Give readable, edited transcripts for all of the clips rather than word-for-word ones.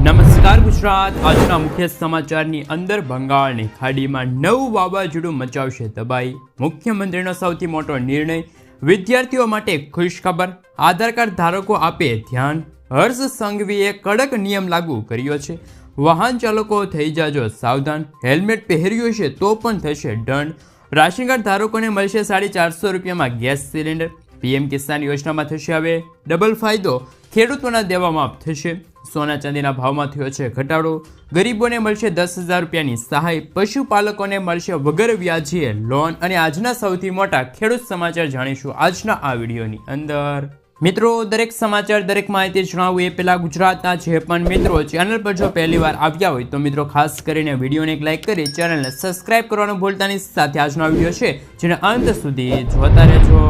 નમસ્કાર ગુજરાત। આજના મુખ્ય સમાચારની અંદર બંગાળની ખાડીમાં નવું વાવાઝોડું મચાવશે તબાહી। મુખ્યમંત્રીનો સૌથી મોટો નિર્ણય, વિદ્યાર્થીઓ માટે ખુશખબર। આધાર કાર્ડ ધારકો આપે ધ્યાન। હર્ષ સંઘવીએ કડક નિયમ લાગુ કર્યો છે। વાહન ચાલકો થઈ જાજો સાવધાન। હેલ્મેટ પહેર્યું છે તો પણ થશે દંડ। રાશન કાર્ડ ધારકોને મળશે 450 રૂપિયામાં ગેસ સિલિન્ડર। પીએમ કિસાન યોજનામાં થશે હવે ડબલ ફાયદો, ખેડૂતોના દેવા માફ થશે। સોના ચાંદીના ભાવમાં થયો છે ઘટાડો। ગરીબોને મળશે 10,000 રૂપિયાની સહાય। પશુપાલકોને મળશે વગર વ્યાજે લોન। અને આજના સૌથી મોટા ખેડૂત સમાચાર જાણીશું આજના આ વિડીયોની અંદર। મિત્રો, દરેક સમાચાર, દરેક માહિતી જણાવું એ પહેલા ગુજરાતના જે પણ મિત્રો ચેનલ પર જો પહેલી વાર આવ્યા હોય તો મિત્રો ખાસ કરીને વિડીયોને એક લાઇક કરી ચેનલને સબસ્ક્રાઇબ કરવાનું ભૂલતા નહીં। સાથે આજનો વિડીયો છે જેને અંત સુધી જોતા રહેજો।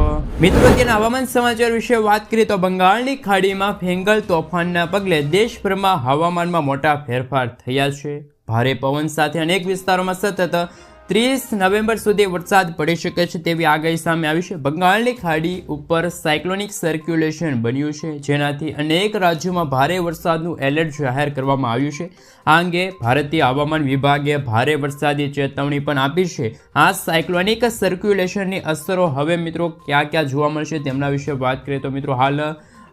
મિત્રો, તેના હવામાન સમાચાર વિશે વાત કરીએ તો બંગાળની ખાડીમાં ફેંગલ તોફાનના પગલે દેશભરમાં હવામાનમાં મોટા ફેરફાર થયા છે। ભારે પવન સાથે અનેક વિસ્તારોમાં સતત 30 નવેમ્બર સુધી વરસાદ પડી શકે છે તેવી આગાહી સામે આવી છે। બંગાળની ખાડી ઉપર સાયક્લોનિક સર્ક્યુલેશન બન્યું છે, જેનાથી અનેક રાજ્યોમાં ભારે વરસાદનું એલર્ટ જાહેર કરવામાં આવ્યું છે। આ અંગે ભારતીય હવામાન વિભાગે ભારે વરસાદી ચેતવણી પણ આપી છે। આ સાયક્લોનિક સર્ક્યુલેશનની અસરો હવે મિત્રો ક્યાં ક્યાં જોવા મળશે તેમના વિશે વાત કરીએ તો મિત્રો, હાલ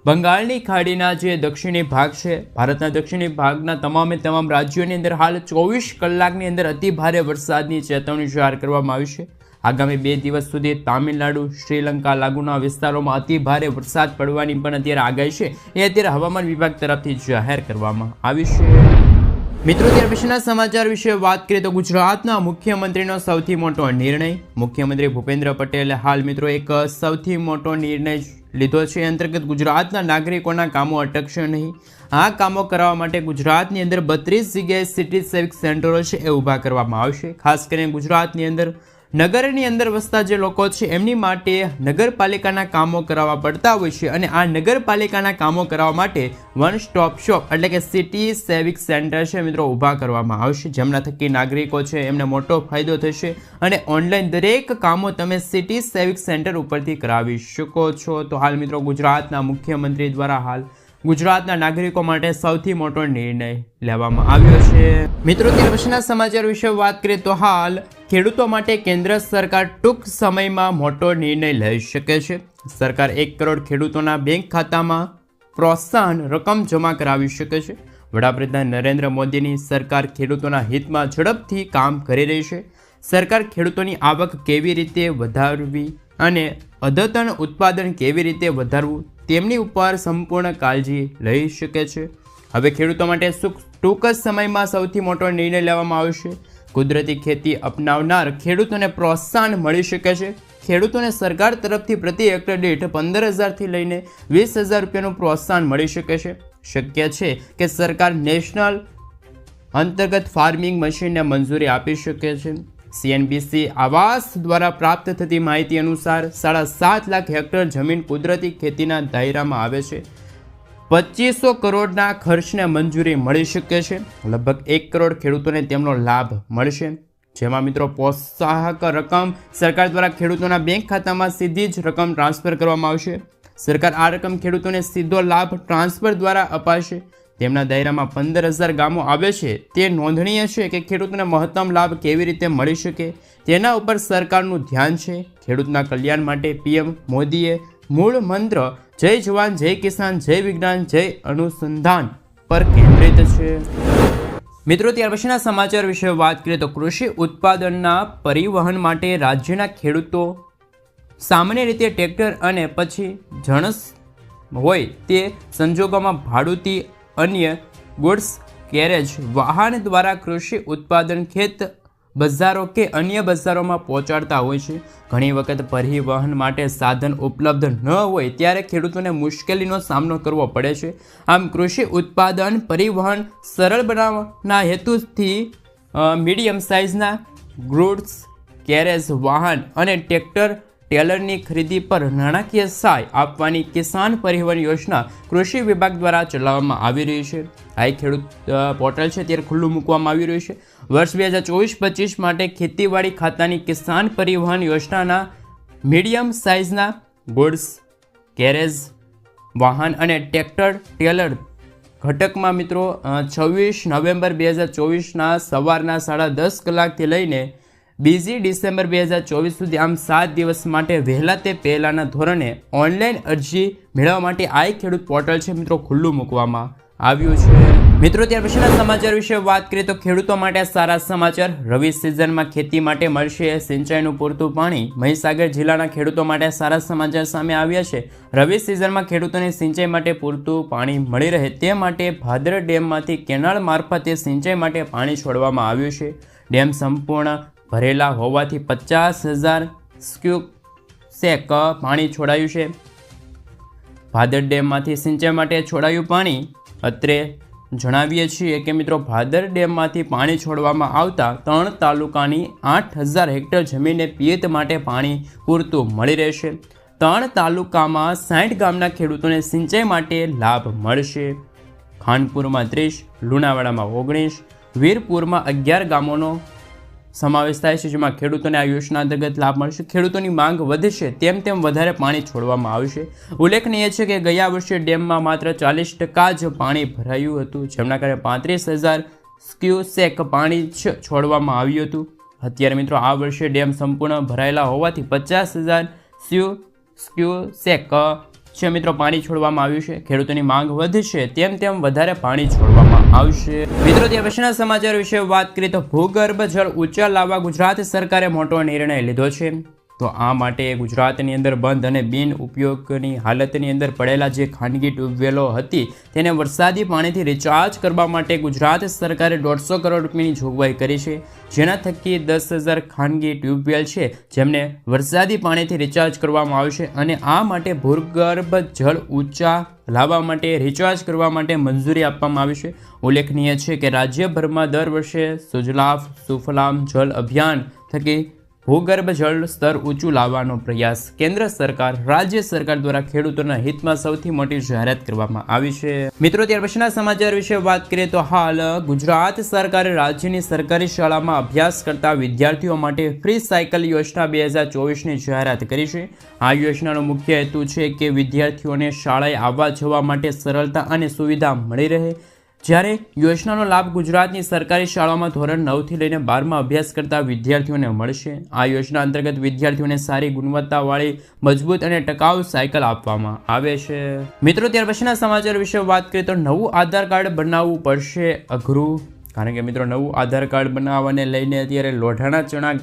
બંગાળની ખાડીના જે દક્ષિણી ભાગ છે, ભારતના દક્ષિણી ભાગના તમામ રાજ્યોની અંદર હાલ 24 કલાકની અંદર અતિ ભારે વરસાદની ચેતવણી જાહેર કરવામાં આવી છે। આગામી 2 દિવસ સુધી તામિલનાડુ, શ્રીલંકા લાગુના વિસ્તારોમાં અતિ ભારે વરસાદ પડવાની પણ અત્યારે આગાહી છે, એ અત્યારે હવામાન વિભાગ તરફથી જાહેર કરવામાં આવી છે। મિત્રો, ત્યાર પછીના સમાચાર વિશે વાત કરીએ તો ગુજરાતના મુખ્યમંત્રીનો સૌથી મોટો નિર્ણય। મુખ્યમંત્રી ભૂપેન્દ્ર પટેલે હાલ મિત્રો એક સૌથી મોટો નિર્ણય લીધો છે। અંતર્ગત ગુજરાતના નાગરિકોના કામો અટકશે નહીં। આ કામો કરવા માટે ગુજરાતની અંદર 32 જગ્યાએ સિટી સેવિક સેન્ટરો છે એ ઊભા કરવામાં આવશે। ખાસ કરીને ગુજરાતની અંદર નગરની અંદર વસતા જે લોકો છે એમની માટે નગરપાલિકાના કામો કરાવવા પડતા હોય છે, અને આ નગરપાલિકાના કામો કરાવવા માટે વન સ્ટોપ શોપ એટલે કે સિટી સેવિક સેન્ટર છે મિત્રો ઊભા કરવામાં આવશે, જેમના થકી નાગરિકો છે એમને મોટો ફાયદો થશે અને ઓનલાઈન દરેક કામો તમે સિટી સેવિક સેન્ટર ઉપરથી કરાવી શકો છો। તો હાલ મિત્રો ગુજરાતના મુખ્યમંત્રી દ્વારા હાલ ગુજરાતના નાગરિકો માટે સૌથી મોટો નિર્ણય લેવામાં આવ્યો છે। મિત્રો, ત્યાર પછીના સમાચાર વિશે વાત કરીએ તો હાલ ખેડૂતો માટે કેન્દ્ર સરકાર ટૂંક સમયમાં મોટો નિર્ણય લઈ શકે છે। સરકાર 1 કરોડ ખેડૂતોના બેંક ખાતામાં પ્રોત્સાહન રકમ જમા કરાવી શકે છે। વડાપ્રધાન નરેન્દ્ર મોદીની સરકાર ખેડૂતોના હિતમાં ઝડપથી કામ કરી રહી છે। સરકાર ખેડૂતોની આવક કેવી રીતે વધારવી અને અદ્યતન ઉત્પાદન કેવી રીતે વધારવું તેમની ઉપર સંપૂર્ણ કાળજી લઈ શકે છે। હવે ખેડૂતો માટે ટૂંક જ સમયમાં સૌથી મોટો નિર્ણય લેવામાં આવશે। કુદરતી ખેતી અપનાવનાર ખેડૂતોને પ્રોત્સાહન મળી શકે છે। ખેડૂતોને સરકાર તરફથી પ્રતિ હેક્ટર દીઠ 15,000થી લઈને 20,000 રૂપિયાનું પ્રોત્સાહન મળી શકે છે। શક્ય છે કે સરકાર નેશનલ અંતર્ગત ફાર્મિંગ મશીનને મંજૂરી આપી શકે છે। CNBC આવાસ દ્વારા પ્રાપ્ત થતી માહિતી અનુસાર 7.5 લાખ હેક્ટર જમીન કુદરતી ખેતીના દાયરામાં આવે છે। 2500 કરોડના ખર્ચને મંજૂરી મળી શકે છે। લગભગ 1 કરોડ ખેડૂતોને તેમનો લાભ મળશે, જેમાં મિત્રો પ્રોત્સાહક રકમ સરકાર દ્વારા ખેડૂતોના બેંક ખાતામાં સીધી જ રકમ ટ્રાન્સફર કરવામાં આવશે। સરકાર આ રકમ ખેડૂતોને સીધો લાભ ટ્રાન્સફર દ્વારા અપાશે। તેમના દાયરામાં 15,000 ગામો આવે છે। તે નોંધનીય છે કે ખેડૂતોને મહત્તમ લાભ કેવી રીતે મળી શકે તેના ઉપર સરકારનું ધ્યાન છે। ખેડૂતના કલ્યાણ માટે પીએમ મોદીએ મૂળ મંત્ર જય જવાન, જય કિસાન, જય વિજ્ઞાન, જય અનુસંધાન પર કેન્દ્રિત છે। મિત્રો, ત્યાર પછીના સમાચાર વિશે વાત કરીએ તો કૃષિ ઉત્પાદનના પરિવહન માટે રાજ્યના ખેડૂતો સામાન્ય રીતે ટ્રેક્ટર અને પછી જણસ હોય તે સંજોગોમાં ભાડુતી અન્ય ગુડ્સ કેરેજ વાહન દ્વારા કૃષિ ઉત્પાદન ખેત બજારો કે અન્ય બજારોમાં પહોંચાડતા હોય છે। ઘણી વખત પરિવહન માટે સાધન ઉપલબ્ધ ન હોય ત્યારે ખેડૂતોને મુશ્કેલીનો સામનો કરવો પડે છે। આમ કૃષિ ઉત્પાદન પરિવહન સરળ બનાવવાના હેતુથી મીડિયમ સાઇઝના ગુડ્સ કેરેજ વાહન અને ટ્રેક્ટર ટેલરની ખરીદી પર નાણાકીય સહાય આપવાની કિસાન પરિવહન યોજના કૃષિ વિભાગ દ્વારા ચલાવવામાં આવી રહી છે। આ ખેડૂત પોર્ટલ છે ત્યારે ખુલ્લું મૂકવામાં આવી રહ્યું છે। વર્ષ 2024-25 માટે ખેતીવાડી ખાતાની કિસાન પરિવહન યોજનાના મીડિયમ સાઇઝના ગુડ્સ કેરેજ વાહન અને ટ્રેક્ટર ટેલર ઘટકમાં મિત્રો 26 નવેમ્બર 2024ના સવારના 10:30 કલાકથી લઈને 2 ડિસેમ્બર 2024 સુધી, આમ 7 દિવસ માટે વહેલા તે પહેલાંના ધોરણે ઓનલાઈન અરજી મેળવવા માટે આ ખેડૂત પોર્ટલ છે મિત્રો ખુલ્લું મૂકવામાં આવ્યું છે. મિત્રો ત્યાર પછીના સમાચાર વિશે વાત કરીએ તો ખેડૂતો માટે સારા સમાચાર. રવિ સિઝનમાં ખેતી માટે મળશે સિંચાઈનું પૂરતું પાણી. મહીસાગર જિલ્લાના ખેડૂતો માટે સારા સમાચાર સામે આવ્યા છે. રવિ સિઝનમાં ખેડૂતોને સિંચાઈ માટે પૂરતું પાણી મળી રહે તે માટે ભાદર ડેમમાંથી કેનાલ મારફતે સિંચાઈ માટે પાણી છોડવામાં આવ્યું છે. ડેમ સંપૂર્ણ ભરેલા હોવાથી 50,000 ક્યુસેક પાણી છોડાયું છે. ભાદર ડેમમાંથી સિંચાઈ માટે છોડાયું પાણી. અત્રે જણાવીએ છીએ કે મિત્રો ભાદર ડેમમાંથી પાણી છોડવામાં આવતા 3 તાલુકાની 8,000 હેક્ટર જમીનને પિયત માટે પાણી પૂરતું મળી રહેશે. 3 તાલુકામાં 60 ગામના ખેડૂતોને સિંચાઈ માટે લાભ મળશે. ખાનપુરમાં 30, લુણાવાડામાં 19, વીરપુરમાં 11 ગામોનો સમાવેશ થાય છે, જેમાં ખેડૂતોને આ યોજના અંતર્ગત લાભ મળશે. ખેડૂતોની માંગ વધશે તેમ વધારે પાણી છોડવામાં આવશે. ઉલ્લેખનીય છે કે ગયા વર્ષે ડેમમાં માત્ર 40% જ પાણી ભરાયું હતું, જેમના કારણે 35,000 ક્યુસેક પાણી છોડવામાં આવ્યું હતું. અત્યારે મિત્રો આ વર્ષે ડેમ સંપૂર્ણ ભરાયેલા હોવાથી 50,000 ક્યુસેક છે મિત્રો પાણી છોડવામાં આવ્યું છે. ખેડૂતોની માંગ વધશે તેમ વધારે પાણી છોડવામાં આવશે. મિત્રો ત્યાર પછીના સમાચાર વિશે વાત કરીએ તો ભૂગર્ભ જળ ઊંચા લાવવા ગુજરાત સરકારે મોટો નિર્ણય લીધો છે. તો આ માટે ગુજરાતની અંદર બંધ અને બિન ઉપયોગની હાલતની અંદર પડેલા જે ખાનગી ટ્યુબવેલો હતી તેને વરસાદી પાણીથી રિચાર્જ કરવા માટે ગુજરાત સરકારે 150 કરોડ રૂપિયાની જોગવાઈ કરી છે. જેના થકી 10,000 ખાનગી ટ્યુબવેલ છે જેમને વરસાદી પાણીથી રિચાર્જ કરવામાં આવશે અને આ માટે ભૂગર્ભ જળ ઊંચા લાવવા માટે રિચાર્જ કરવા માટે મંજૂરી આપવામાં આવી છે. ઉલ્લેખનીય છે કે રાજ્યભરમાં દર વર્ષે સુજલામ સુફલામ જળ અભિયાન થકી ભૂગર્ભ જળ સ્તર ઊંચું લાવવાનો પ્રયાસ કેન્દ્ર સરકાર રાજ્ય સરકાર દ્વારા ખેડૂતોના હિતમાં સૌથી મોટી જાહેરાત કરવામાં આવી છે. મિત્રો ત્યાર પછીના સમાચાર વિશે વાત કરીએ તો હાલ ગુજરાત સરકારે રાજ્યની સરકારી શાળામાં અભ્યાસ કરતા વિદ્યાર્થીઓ માટે ફ્રી સાયકલ યોજના 2024ની જાહેરાત કરી છે. આ યોજનાનો મુખ્ય હેતુ છે કે વિદ્યાર્થીઓને શાળાએ આવવા જવા માટે સરળતા અને સુવિધા મળી રહે. જ્યારે યોજનાનો લાભ ગુજરાતની સરકારી શાળામાં ધોરણ 9થી લઈને 12માં અભ્યાસ કરતા વિદ્યાર્થીઓને મળશે. આ યોજના અંતર્ગત વિદ્યાર્થીઓને સારી ગુણવત્તાવાળી મજબૂત અને ટકાઉ સાયકલ આપવામાં આવે છે. મિત્રો ત્યાર પછીના સમાચાર વિશે વાત કરીએ તો નવું આધાર કાર્ડ બનાવવું પડશે અઘરું. કારણ કે મિત્રો નવું આધાર કાર્ડ બનાવવાને લઈને અત્યારે લોઢાના ચણા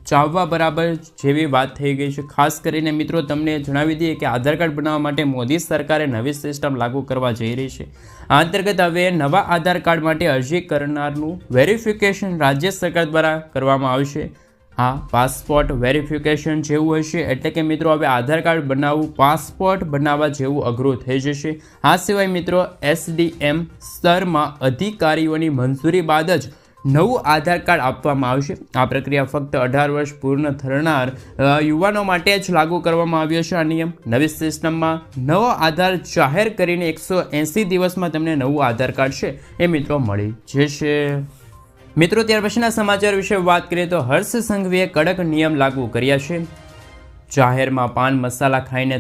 ચાવવા બરાબર જેવી વાત થઈ ગઈ છે. ખાસ કરીને મિત્રો તમને જણાવી દઈએ કે આધાર કાર્ડ બનાવવા માટે મોદી સરકારે નવી સિસ્ટમ લાગુ કરવા જઈ રહી છે. આ અંતર્ગત હવે નવા આધાર કાર્ડ માટે અરજી કરનારનું વેરિફિકેશન રાજ્ય સરકાર દ્વારા કરવામાં આવશે. આ પાસપોર્ટ વેરિફિકેશન જેવું હશે, એટલે કે મિત્રો હવે આધાર કાર્ડ બનાવવું પાસપોર્ટ બનાવવા જેવું અઘરું થઈ જશે. આ સિવાય મિત્રો SDM સ્તરમાં અધિકારીઓની મંજૂરી બાદ જ નવું આધાર કાર્ડ આપવામાં આવશે. આ પ્રક્રિયા ફક્ત 18 વર્ષ પૂર્ણ થનાર યુવાનો માટે જ લાગુ કરવામાં આવ્યો છે. આ નિયમ નવી સિસ્ટમમાં નવો આધાર જાહેર કરીને 180 દિવસમાં તમને નવું આધાર કાર્ડ છે એ મિત્રો મળી જશે. મિત્રો ત્યાર પછીના સમાચાર વિશે વાત કરીએ તો હર્ષ સંઘવીએ કડક નિયમ લાગુ કર્યા છે. જાહેરમાં પાન મસાલા ખાઈને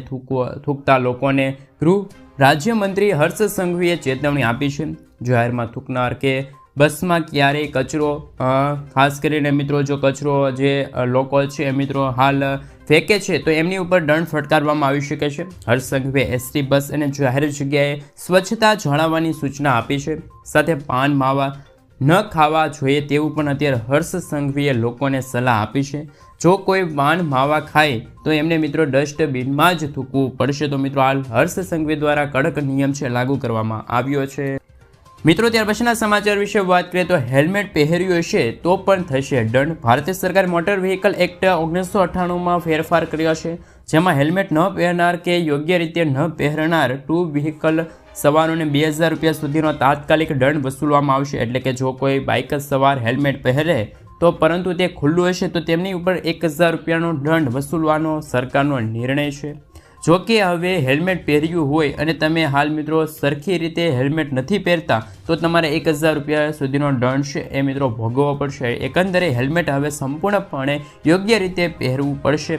થૂકતા લોકોને ગૃહ રાજ્યમંત્રી હર્ષ સંઘવીએ ચેતવણી આપી છે. જાહેરમાં થૂકનાર કે બસમાં ક્યારેય કચરો ખાસ કરીને મિત્રો જો કચરો જે લોકો છે મિત્રો હાલ ફેંકે છે તો એમની ઉપર દંડ ફટકારવામાં આવી શકે છે. હર્ષ સંઘવીએ ST બસ અને જાહેર જગ્યાએ સ્વચ્છતા જાળવવાની સૂચના આપી છે. સાથે પાન માવા ન ખાવા જોઈએ તેવું પણ અત્યારે હર્ષ સંઘવીએ લોકોને સલાહ આપી છે. જો કોઈ પાન માવા ખાય તો એમને મિત્રો ડસ્ટબિનમાં જ થૂકવું પડશે. તો મિત્રો હાલ હર્ષ સંઘવી દ્વારા કડક નિયમ છે લાગુ કરવામાં આવ્યો છે. મિત્રો ત્યાર પછીના સમાચાર વિશે વાત કરીએ તો હેલ્મેટ પહેર્યું હશે તો પણ થશે દંડ. ભારત સરકાર મોટર વ્હીકલ એક્ટ 1998માં ફેરફાર કર્યો છે, જેમાં હેલ્મેટ ન પહેરનાર કે યોગ્ય રીતે ન પહેરનાર 2 વ્હીકલ સવારોને 2,000 રૂપિયા સુધીનો તાત્કાલિક દંડ વસૂલવામાં આવશે. એટલે કે જો કોઈ બાઇક સવાર હેલ્મેટ પહેરે તો પરંતુ તે ખુલ્લું હશે તો તેમની ઉપર 1,000 રૂપિયાનો દંડ વસૂલવાનો સરકારનો નિર્ણય છે. જો કે હવે હેલ્મેટ પહેર્યું હોય અને તમે હાલ મિત્રો સરખી રીતે હેલ્મેટ નથી પહેરતા તો તમારે 1,000 રૂપિયા સુધીનો દંડ છે એ મિત્રો ભોગવવો પડશે. એકંદરે હેલ્મેટ હવે સંપૂર્ણપણે યોગ્ય રીતે પહેરવું પડશે.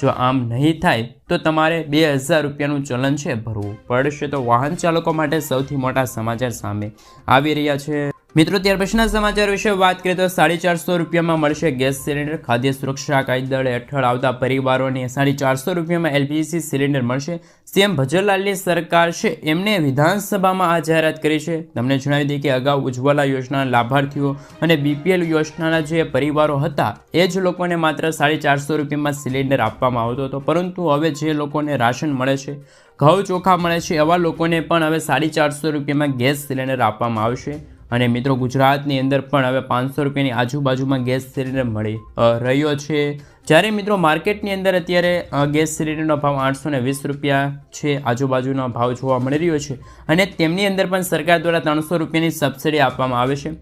જો આમ નહીં થાય તો તમારે 2000 રૂપિયાનું ચલન છે ભરવું પડશે. તો વાહન ચાલકો માટે સૌથી મોટા સમાચાર સામે આવી રહ્યા છે. મિત્રો ત્યાર પછીના સમાચાર વિશે વાત કરીએ તો 450 રૂપિયામાં મળશે ગેસ સિલિન્ડર. ખાદ્ય સુરક્ષા કાયદા હેઠળ આવતા પરિવારોને 450 રૂપિયામાં એલપીજી સિલિન્ડર મળશે. સીએમ ભજનલાલની સરકાર છે એમને વિધાનસભામાં આ જાહેરાત કરી છે. તમને જણાવી દઈએ કે અગાઉ ઉજ્જવલા યોજનાના લાભાર્થીઓ અને બીપીએલ યોજનાના જે પરિવારો હતા એ જ લોકોને માત્ર 450 રૂપિયામાં સિલિન્ડર આપવામાં આવતો હતો, પરંતુ હવે જે લોકોને રાશન મળે છે, ઘઉં ચોખા મળે છે, એવા લોકોને પણ હવે 450 રૂપિયામાં ગેસ સિલિન્ડર આપવામાં આવશે. અને મિત્રો ગુજરાતની અંદર પણ હવે 500 રૂપિયાની આજુબાજુમાં ગેસ સિલિન્ડર મળી રહ્યો છે. જ્યારે મિત્રો માર્કેટની અંદર અત્યારે ગેસ સિલિન્ડરનો ભાવ 820 રૂપિયા છે, આજુબાજુનો ભાવ જોવા મળી રહ્યો છે. અને તેમની અંદર પણ સરકાર દ્વારા 300 રૂપિયાની સબસિડી આપવામાં આવે છે.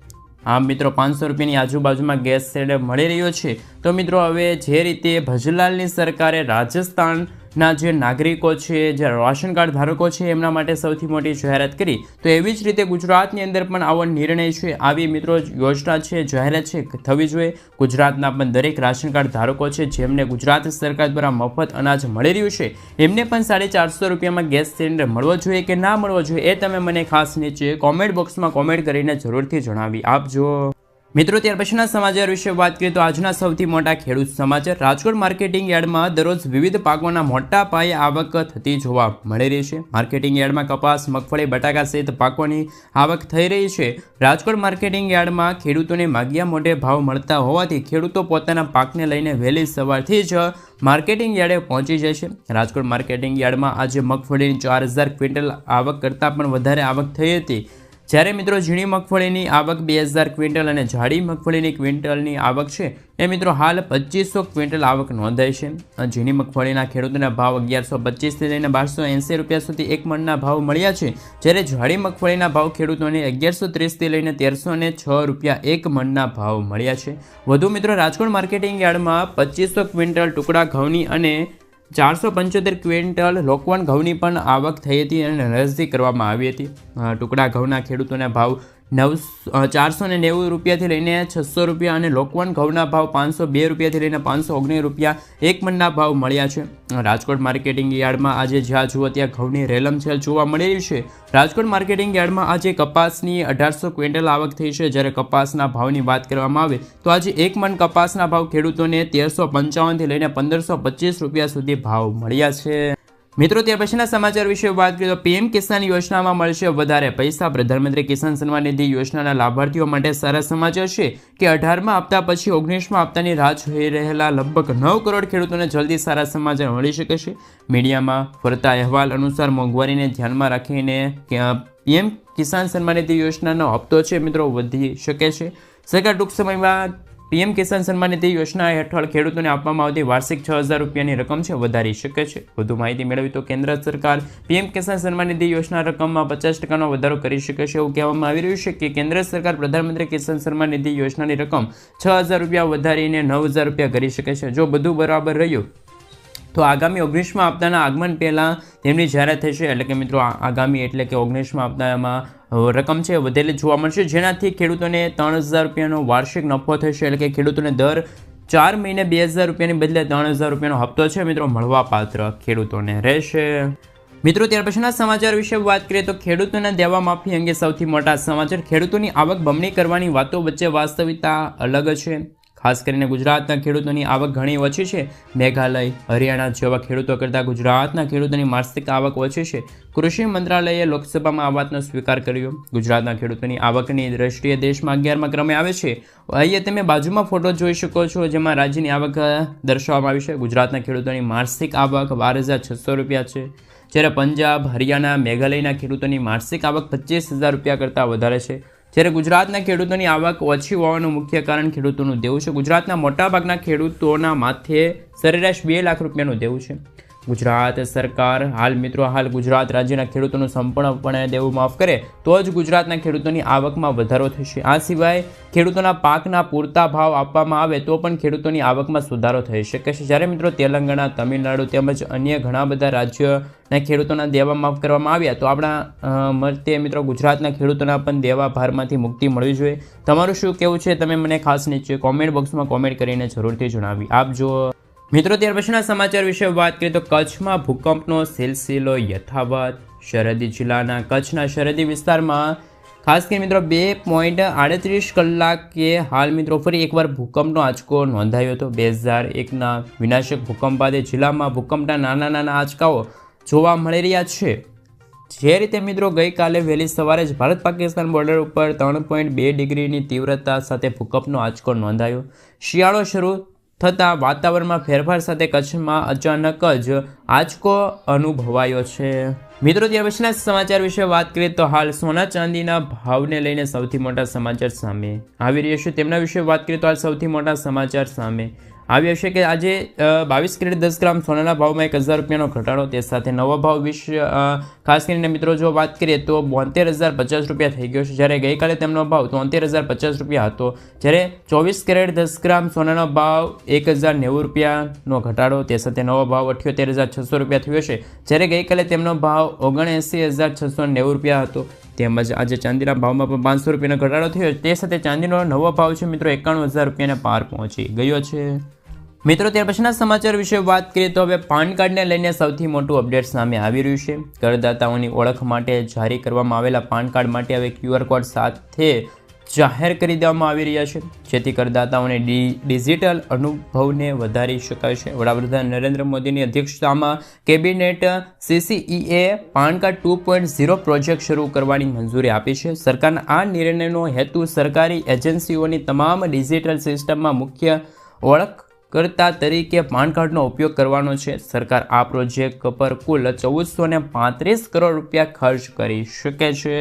આમ મિત્રો 500 રૂપિયાની આજુબાજુમાં ગેસ સિલિન્ડર મળી રહ્યો છે. તો મિત્રો હવે જે રીતે ભજનલાલની સરકારે રાજસ્થાનના જે નાગરિકો છે, જે રાશન કાર્ડ ધારકો છે, એમના માટે સૌથી મોટી જાહેરાત કરી, તો એવી જ રીતે ગુજરાતની અંદર પણ આવો નિર્ણય છે, આવી મિત્રો યોજના છે, જાહેરાત છે થવી જોઈએ. ગુજરાતના પણ દરેક રાશન કાર્ડ ધારકો છે જેમને ગુજરાત સરકાર દ્વારા મફત અનાજ મળી રહ્યું છે, એમને પણ 450 રૂપિયામાં ગેસ સિલિન્ડર મળવો જોઈએ કે ના મળવો જોઈએ એ તમે મને ખાસ નીચે કોમેન્ટ બોક્સમાં કોમેન્ટ કરીને જરૂરથી જણાવી આપજો. મિત્રો ત્યાર પછીના સમાચાર વિશે વાત કરીએ તો આજના સૌથી મોટા ખેડૂત સમાચાર. રાજકોટ માર્કેટિંગ યાર્ડમાં દરરોજ વિવિધ પાકોના મોટા પાયે આવક થતી જોવા મળી રહી છે. માર્કેટિંગ યાર્ડમાં કપાસ, મગફળી, બટાકા સહિત પાકોની આવક થઈ રહી છે. રાજકોટ માર્કેટિંગ યાર્ડમાં ખેડૂતોને માગ્યા મોઢે ભાવ મળતા હોવાથી ખેડૂતો પોતાના પાકને લઈને વહેલી સવારથી જ માર્કેટિંગ યાર્ડે પહોંચી જાય છે. રાજકોટ માર્કેટિંગ યાર્ડમાં આજે મગફળીની 4000 ક્વિન્ટલ આવક કરતાં પણ વધારે આવક થઈ હતી. જ્યારે મિત્રો ઝીણી મગફળીની આવક 2000 ક્વિન્ટલ અને જાડી મગફળીની ક્વિન્ટલની આવક છે એ મિત્રો હાલ 2500 ક્વિન્ટલ આવક નોંધાઈ છે. ઝીણી મગફળીના ખેડૂતોના ભાવ 1125થી લઈને 1280 રૂપિયા સુધી એક મણના ભાવ મળ્યા છે. જ્યારે જાડી મગફળીના ભાવ ખેડૂતોને 1130થી લઈને 1306 રૂપિયા એક મણના ભાવ મળ્યા છે. વધુ મિત્રો રાજકોટ માર્કેટિંગ યાર્ડમાં 2500 ક્વિન્ટલ ટુકડા ઘઉંની અને 475 ક્વિન્ટલ લોકવન ઘઉંની પણ આવક થઈ હતી અને રજૂ કરવામાં આવી હતી. ટુકડા ઘઉંના ખેડૂતોના ભાવ 490 રૂપિયાથી લઈને 600 રૂપિયા અને લોકવન ઘઉંના ભાવ 502 રૂપિયાથી લઈને 519 રૂપિયા એક મણના ભાવ મળ્યા છે. રાજકોટ માર્કેટિંગ યાર્ડમાં આજે જ્યાં જુઓ ત્યાં ઘઉંની રેલમછેલ જોવા મળી રહી છે. રાજકોટ માર્કેટિંગ યાર્ડમાં આજે કપાસની 1800 ક્વિન્ટલ આવક થઈ છે. જ્યારે કપાસના ભાવની વાત કરવામાં આવે તો આજે એક મણ કપાસના ભાવ ખેડૂતોને 1355થી લઈને 1525 રૂપિયા સુધી ભાવ મળ્યા છે. મિત્રો ત્યાર પછીના સમાચાર વિશે વાત કરીએ તો પીએમ કિસાન યોજનામાં મળશે વધારે પૈસા. પ્રધાનમંત્રી કિસાન સન્માન નિધિ યોજનાના લાભાર્થીઓ માટે સારા સમાચાર છે કે 18મા હપ્તા પછી 19મા હપ્તાની રાહ જોઈ રહેલા લગભગ 9 કરોડ ખેડૂતોને જલ્દી સારા સમાચાર મળી શકે છે. મીડિયામાં ફરતા અહેવાલ અનુસાર મોંઘવારીને ધ્યાનમાં રાખીને પીએમ કિસાન સન્માન નિધિ યોજનાનો હપ્તો છે મિત્રો વધી શકે છે. સરકાર ટૂંક સમયમાં પીએમ કિસાન સન્માન નિધિ યોજના હેઠળ ખેડૂતોને આપવામાં આવતી વાર્ષિક 6000 રૂપિયાની રકમ છે વધારી શકે છે. વધુ માહિતી મેળવી તો કેન્દ્ર સરકાર પીએમ કિસાન સન્માન નિધિ યોજના રકમમાં 50% વધારો કરી શકે છે એવું કહેવામાં આવી રહ્યું છે કે કેન્દ્ર સરકાર પ્રધાનમંત્રી કિસાન સન્માન નિધિ યોજનાની રકમ 6000 રૂપિયા વધારીને 9000 રૂપિયા કરી શકે છે. જો બધું બરાબર રહ્યું તો આગામી 19મા હપ્તાના આગમન પહેલાં તેમની જાહેરાત થશે. એટલે કે મિત્રો આગામી એટલે કે 19મા હપ્તામાં રકમ છે વધેલી જોવા મળશે, જેનાથી ખેડૂતોને 3000 રૂપિયાનો વાર્ષિક નફો થશે. એટલે કે ખેડૂતોને દર 4 મહિને 2000 રૂપિયાની બદલે 3000 રૂપિયાનો હપ્તો છે મિત્રો મળવાપાત્ર ખેડૂતોને રહેશે. મિત્રો ત્યાર પછીના સમાચાર વિશે વાત કરીએ તો ખેડૂતોના દેવા માફી અંગે સૌથી મોટા સમાચાર. ખેડૂતોની આવક બમણી કરવાની વાતો વચ્ચે વાસ્તવિકતા અલગ છે. ખાસ કરીને ગુજરાતના ખેડૂતોની આવક ઘણી ઓછી છે. મેઘાલય, હરિયાણા જેવા ખેડૂતો કરતાં ગુજરાતના ખેડૂતોની માસિક આવક ઓછી છે. કૃષિ મંત્રાલયે લોકસભામાં આ વાતનો સ્વીકાર કર્યો. ગુજરાતના ખેડૂતોની આવકની દ્રષ્ટિએ દેશમાં 11મા ક્રમે આવે છે. અહીંયા તમે બાજુમાં ફોટો જોઈ શકો છો જેમાં રાજ્યની આવક દર્શાવવામાં આવી છે. ગુજરાતના ખેડૂતોની માસિક આવક 12600 રૂપિયા છે. જ્યારે પંજાબ, હરિયાણા, મેઘાલયના ખેડૂતોની માસિક આવક 25000 રૂપિયા કરતાં વધારે છે. જ્યારે ગુજરાતના ખેડૂતોની આવક ઓછી હોવાનું મુખ્ય કારણ ખેડૂતોનું દેવું છે. ગુજરાતના મોટાભાગના ખેડૂતોના માથે સરેરાશ 2 લાખ રૂપિયાનું દેવું છે. ગુજરાત સરકાર હાલ ગુજરાત રાજ્યના ખેડૂતોનું સંપૂર્ણપણે દેવું માફ કરે તો જ ગુજરાતના ખેડૂતોની આવકમાં વધારો થશે. આ સિવાય ખેડૂતોના પાકના પૂરતા ભાવ આપવામાં આવે તો પણ ખેડૂતોની આવકમાં સુધારો થઈ શકે છે. જ્યારે મિત્રો તેલંગાણા, તમિલનાડુ તેમજ અન્ય ઘણા બધા રાજ્યોના ખેડૂતોના દેવા માફ કરવામાં આવ્યા તો આપણા મતે મિત્રો ગુજરાતના ખેડૂતોના પણ દેવા ભારમાંથી મુક્તિ મળવી જોઈએ. તમારું શું કહેવું છે તમે મને ખાસ નીચે કોમેન્ટ બોક્સમાં કોમેન્ટ કરીને જરૂરથી જણાવી આપજો. મિત્રો ત્યાર પછીના સમાચાર વિશે વાત કરીએ તો કચ્છમાં ભૂકંપનો સિલસિલો યથાવત. સરહદી જિલ્લાના કચ્છના સરહદી વિસ્તારમાં ખાસ કરીને મિત્રો 2.38 કલાકે હાલ મિત્રો ફરી એકવાર ભૂકંપનો આંચકો નોંધાયો હતો. 2001ના વિનાશક ભૂકંપ બાદ જિલ્લામાં ભૂકંપના નાના આંચકાઓ જોવા મળી રહ્યા છે. જે રીતે મિત્રો ગઈકાલે વહેલી સવારે જ ભારત પાકિસ્તાન બોર્ડર ઉપર 3.2 ડિગ્રીની તીવ્રતા સાથે ભૂકંપનો આંચકો નોંધાયો. શિયાળો શરૂ થતાં વાતાવરણમાં ફેરફાર સાથે કચ્છમાં અચાનક જ આંચકો અનુભવાયો છે. મિત્રો ત્યાર પછીના સમાચાર વિશે વાત કરીએ તો હાલ સોના ચાંદીના ભાવને લઈને સૌથી મોટા સમાચાર સામે આવી રહ્યા છે. તેમના વિશે વાત કરીએ તો હાલ સૌથી મોટા સમાચાર સામે આવ્યા છે કે આજે 22 કેરેટ 10 ગ્રામ સોનાના ભાવમાં 1000 રૂપિયાનો ઘટાડો. તે સાથે નવો ભાવ ખાસ કરીને મિત્રો જો વાત કરીએ તો 72,050 રૂપિયા થઈ ગયો છે, જ્યારે ગઈકાલે તેમનો ભાવ 73,050 રૂપિયા હતો. જ્યારે 24 કેરેટ 10 ગ્રામ સોનાનો ભાવ 1,090 રૂપિયાનો ઘટાડો. તે સાથે નવો ભાવ 78,600 રૂપિયા થયો છે, જ્યારે ગઈકાલે તેમનો ભાવ 79,690 રૂપિયા હતો. તેમજ આજે ચાંદીના ભાવમાં પણ 500 રૂપિયાનો ઘટાડો થયો. તે સાથે ચાંદીનો નવો ભાવ છે મિત્રો 91,000 રૂપિયાને પાર પહોંચી ગયો છે. મિત્રો ત્યાર પછીના સમાચાર વિશે વાત કરીએ તો હવે પાન કાર્ડને લઈને સૌથી મોટું અપડેટ સામે આવી રહ્યું છે. કરદાતાઓની ઓળખ માટે જારી કરવામાં આવેલા પાન કાર્ડ માટે હવે QR કોડ સાથે જાહેર કરી દેવામાં આવી રહ્યા છે, જેથી કરદાતાઓને ડિજિટલ અનુભવને વધારી શકાય છે. વડાપ્રધાન નરેન્દ્ર મોદીની અધ્યક્ષતામાં કેબિનેટ CCEએ પાન કાર્ડ 2.0 પ્રોજેક્ટ શરૂ કરવાની મંજૂરી આપી છે. સરકારના આ નિર્ણયનો હેતુ સરકારી એજન્સીઓની તમામ ડિજિટલ સિસ્ટમમાં મુખ્ય ઓળખ કરતા તરીકે પાન કાર્ડનો ઉપયોગ કરવાનો છે. સરકાર આ પ્રોજેક્ટ પર કુલ 1435 કરોડ રૂપિયા ખર્ચ કરી શકે છે.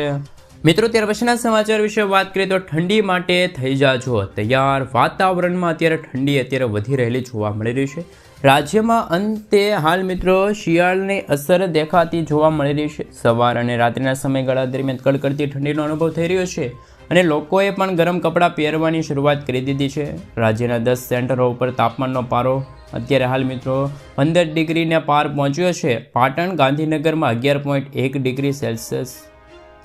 મિત્રો ત્યાર પછીના સમાચાર વિશે વાત કરીએ તો ઠંડી માટે થઈ જાજો તૈયાર. વાતાવરણમાં ઠંડી વધી રહેલી જોવા મળી રહી છે. રાજ્યમાં અંતે હાલ મિત્રો શિયાળની અસર દેખાતી જોવા મળી રહી છે. સવાર અને રાત્રિના સમયગાળા દરમિયાન કડકડતી ઠંડીનો અનુભવ થઈ રહ્યો છે અને લોકોએ પણ ગરમ કપડાં પહેરવાની શરૂઆત કરી દીધી છે. રાજ્યના 10 સેન્ટરો ઉપર તાપમાનનો પારો અત્યારે હાલ મિત્રો 15 ડિગ્રીને પાર પહોંચ્યો છે. પાટણ ગાંધીનગરમાં 11.1 ડિગ્રી સેલ્સિયસ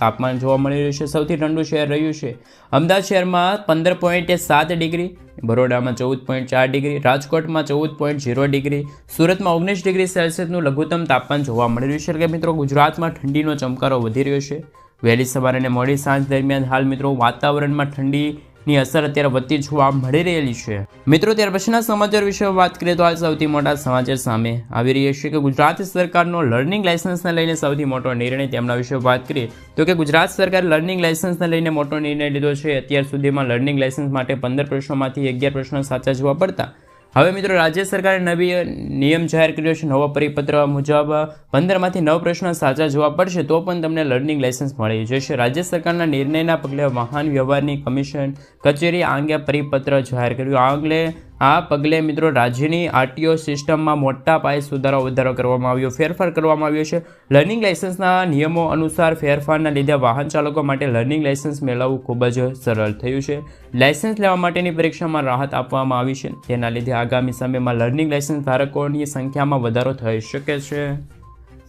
તાપમાન જોવા મળી રહ્યું છે. સૌથી ઠંડુ શહેર રહ્યું છે અમદાવાદ શહેરમાં 15.7 ડિગ્રી, બરોડામાં 14.4 ડિગ્રી, રાજકોટમાં 14.0 ડિગ્રી, સુરતમાં 19 ડિગ્રી સેલ્સિયસનું લઘુત્તમ તાપમાન જોવા મળી રહ્યું છે. એટલે કે મિત્રો ગુજરાતમાં ઠંડીનો ચમકારો વધી રહ્યો છે. વહેલી સવારે અને મોડી સાંજ દરમિયાન હાલ મિત્રો વાતાવરણમાં ઠંડીની અસર અત્યારે વધતી જોવા મળી રહેલી છે. મિત્રો ત્યાર પછીના સમાચાર વિશે વાત કરીએ તો હાલ સૌથી મોટા સમાચાર સામે આવી રહ્યા છે કે ગુજરાત સરકારનો લર્નિંગ લાયસન્સને લઈને સૌથી મોટો નિર્ણય. તેમના વિશે વાત કરીએ તો કે ગુજરાત સરકારે લર્નિંગ લાયસન્સને લઈને મોટો નિર્ણય લીધો છે. અત્યાર સુધીમાં લર્નિંગ લાયસન્સ માટે 15 પ્રશ્નોમાંથી 11 પ્રશ્નો સાચા જોવા પડતા હવે મિત્રો રાજ્ય સરકારે નવી નિયમ જાહેર કર્યો છે. નવો પરિપત્ર મુજબ 15માંથી 9 પ્રશ્નો સાચા જોવા પડશે તો પણ તમને લર્નિંગ લાયસન્સ મળી જશે. રાજ્ય સરકારના નિર્ણયના પગલે વાહન વ્યવહારની કમિશન કચેરી આ અંગે પરિપત્ર જાહેર કર્યું. આ પગલે મિત્રો રાજ્યની RTO સિસ્ટમમાં મોટા પાયે વધારો કરવામાં આવ્યો, ફેરફાર કરવામાં આવ્યો છે. લર્નિંગ લાયસન્સના નિયમો અનુસાર ફેરફારના લીધે વાહન ચાલકો માટે લર્નિંગ લાયસન્સ મેળવવું ખૂબ જ સરળ થયું છે. લાયસન્સ લેવા માટેની પરીક્ષામાં રાહત આપવામાં આવી છે. તેના લીધે આગામી સમયમાં લર્નિંગ લાયસન્સ ધારકોની સંખ્યામાં વધારો થઈ શકે છે.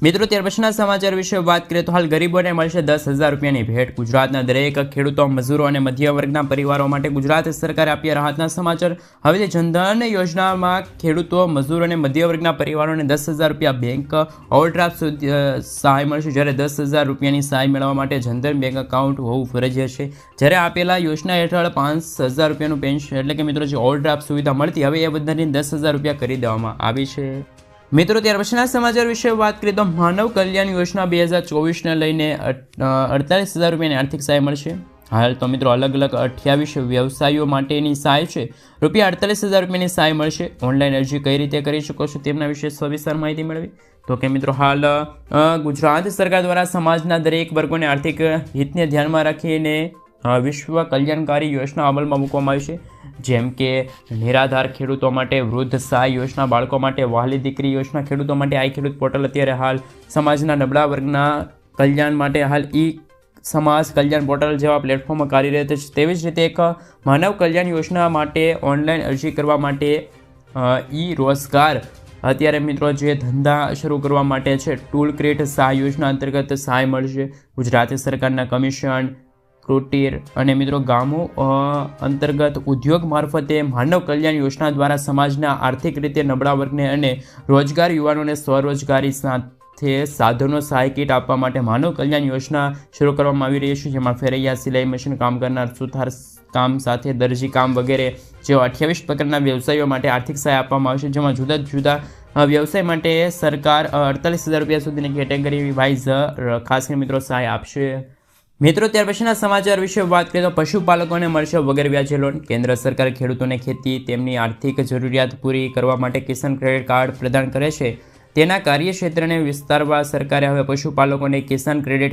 મિત્રો ત્યાર પછીના સમાચાર વિશે વાત કરીએ તો હાલ ગરીબોને મળશે 10,000 રૂપિયાની ભેટ. ગુજરાતના દરેક ખેડૂતો, મજૂરો અને મધ્યમ વર્ગના પરિવારો માટે ગુજરાત સરકારે આપ્યા રાહતના સમાચાર. હવેથી જનધન યોજનામાં ખેડૂતો, મજૂરો અને મધ્યમ વર્ગના પરિવારોને 10,000 રૂપિયા બેંક ઓવરડ્રાફ્ટ સહાય મળશે. જ્યારે 10,000 રૂપિયાની સહાય મેળવવા માટે જનધન બેંક એકાઉન્ટ હોવું ફરજિયાત છે. જ્યારે આપેલા યોજના હેઠળ 5,000 રૂપિયાનું પેન્શન એટલે કે મિત્રો જે ઓવરડ્રાફ્ટ સુવિધા મળતી હવે એ વધારીને 10,000 રૂપિયા કરી દેવામાં આવી છે. મિત્રો ત્યાર પછીના સમાચાર વિશે વાત કરીએ તો માનવ કલ્યાણ યોજના 2024ને લઈને 48,000 રૂપિયાની આર્થિક સહાય મળશે. હાલ તો મિત્રો અલગ અલગ 28 વ્યવસાયો માટેની સહાય છે. રૂપિયા 48,000 રૂપિયાની સહાય મળશે. ઓનલાઈન અરજી કઈ રીતે કરી શકો છો તેમના વિશે સવિસ્તાર માહિતી મેળવી તો કે મિત્રો હાલ ગુજરાત સરકાર દ્વારા સમાજના દરેક વર્ગોને આર્થિક હિતને ધ્યાનમાં રાખીને વિશ્વ કલ્યાણકારી યોજના અમલમાં મૂકવામાં આવી છે. જેમ કે નિરાધાર ખેડૂતો માટે વૃદ્ધ સહાય યોજના, બાળકો માટે વહાલી દીકરી યોજના, ખેડૂતો માટે આઈ ખેડૂત પોર્ટલ અત્યારે હાલ સમાજના નબળા વર્ગના કલ્યાણ માટે હાલ સમાજ કલ્યાણ પોર્ટલ જેવા પ્લેટફોર્મ કાર્યરત છે. તેવી જ રીતે એક માનવ કલ્યાણ યોજના માટે ઓનલાઈન અરજી કરવા માટે રોજગાર અત્યારે મિત્રો જે ધંધા શરૂ કરવા માટે છે ટૂલ ક્રિએટ સહાય યોજના અંતર્ગત સહાય મળશે. ગુજરાત સરકારના કમિશન કુટીર અને મિત્રો ગામો અંતર્ગત ઉદ્યોગ મારફતે માનવ કલ્યાણ યોજના દ્વારા સમાજના આર્થિક રીતે નબળા વર્ગને અને રોજગાર યુવાનોને સ્વરોજગારી સાથે સાધનો સહાય કીટ આપવા માટે માનવ કલ્યાણ યોજના શરૂ કરવામાં આવી રહી છે, જેમાં ફેરૈયા, સિલાઈ મશીન કામ કરનાર, સુથાર કામ સાથે દરજી કામ વગેરે જેવા 28 પ્રકારના વ્યવસાયો માટે આર્થિક સહાય આપવામાં આવશે, જેમાં જુદા જુદા વ્યવસાય માટે સરકાર 48,000 રૂપિયા સુધીની કેટેગરી વાઇઝ ખાસ કરીને મિત્રો સહાય આપશે. મિત્રો ત્યાર પછીના સમાચાર વિશે વાત કરીએ તો પશુપાલકોને મળશે વગર વ્યાજે લોન. કેન્દ્ર સરકાર ખેડૂતોને ખેતી તેમની આર્થિક જરૂરિયાત પૂરી કરવા માટે કિસાન ક્રેડિટ કાર્ડ પ્રદાન કરે છે. તેના કાર્યક્ષેત્રને વિસ્તારવા સરકારે હવે પશુપાલકોને કિસાન ક્રેડિટ